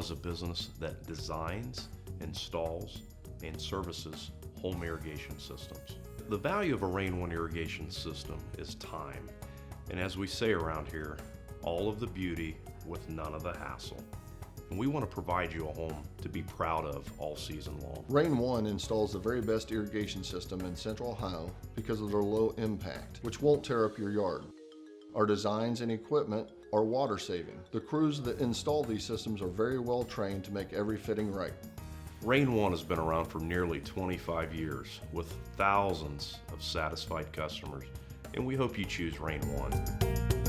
is a business that designs, installs, and services home irrigation systems. The value of a Rain 1 irrigation system is time, and as we say around here, all of the beauty with none of the hassle. And we want to provide you a home to be proud of all season long. Rain 1 installs the very best irrigation system in Central Ohio because of their low impact, which won't tear up your yard. Our designs and equipment are water saving. The crews that install these systems are very well trained to make every fitting right. Rain 1 has been around for nearly 25 years with thousands of satisfied customers, and we hope you choose Rain 1.